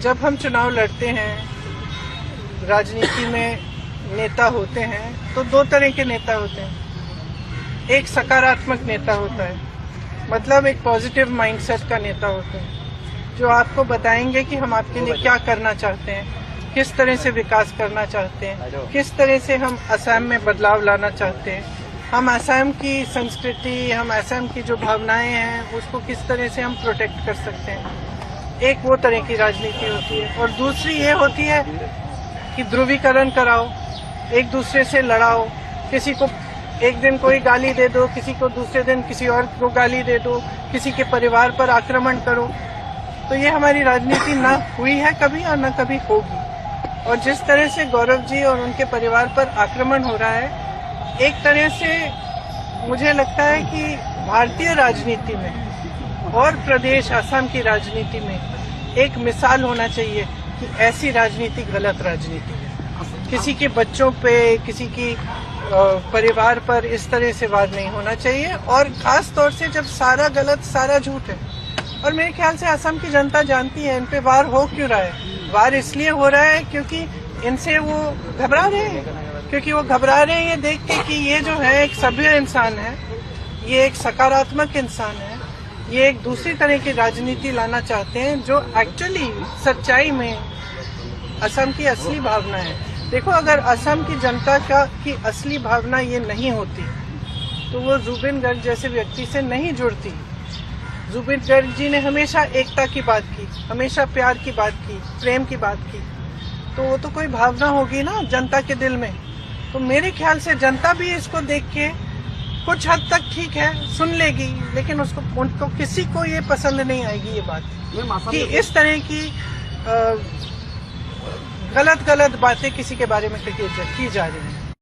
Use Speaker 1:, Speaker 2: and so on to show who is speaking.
Speaker 1: जब हम चुनाव लड़ते हैं, राजनीति में नेता होते हैं तो दो तरह के नेता होते हैं। एक सकारात्मक नेता होता है, मतलब एक पॉजिटिव माइंडसेट का नेता होता है, जो आपको बताएंगे कि हम आपके लिए क्या करना चाहते हैं, किस तरह से विकास करना चाहते हैं, किस तरह से हम असम में बदलाव लाना चाहते हैं, हम असम की संस्कृति, हम असम की जो भावनाएं हैं उसको किस तरह से हम प्रोटेक्ट कर सकते हैं। एक वो तरह की राजनीति होती है, और दूसरी ये होती है कि ध्रुवीकरण कराओ, एक दूसरे से लड़ाओ, किसी को एक दिन कोई गाली दे दो, किसी को दूसरे दिन किसी और को गाली दे दो, किसी के परिवार पर आक्रमण करो। तो ये हमारी राजनीति ना हुई है कभी और न कभी होगी। और जिस तरह से गौरव जी और उनके परिवार पर आक्रमण हो रहा है, एक तरह से मुझे लगता है कि भारतीय राजनीति में और प्रदेश असम की राजनीति में एक मिसाल होना चाहिए कि ऐसी राजनीति गलत राजनीति है। किसी के बच्चों पे, किसी की परिवार पर इस तरह से वार नहीं होना चाहिए, और खास तौर से जब सारा गलत सारा झूठ है। और मेरे ख्याल से असम की जनता जानती है इन पे वार हो क्यों रहा है। वार इसलिए हो रहा है क्योंकि इनसे वो घबरा रहे हैं, क्योंकि वो घबरा रहे हैं ये देख के कि ये जो है एक सभ्य इंसान है, ये एक सकारात्मक इंसान है, ये एक दूसरी तरह की राजनीति लाना चाहते हैं जो एक्चुअली सच्चाई में असम की असली भावना है। देखो, अगर असम की जनता की असली भावना ये नहीं होती तो वो जुबिन गर्ग जैसे व्यक्ति से नहीं जुड़ती। जुबिन गर्ग जी ने हमेशा एकता की बात की, हमेशा प्यार की बात की, प्रेम की बात की, तो वो तो कोई भावना होगी ना जनता के दिल में। तो मेरे ख्याल से जनता भी इसको देख के कुछ हद तक ठीक है सुन लेगी, लेकिन उनको किसी को ये पसंद नहीं आएगी ये बात कि इस तरह की गलत बातें किसी के बारे में की जा रही हैं।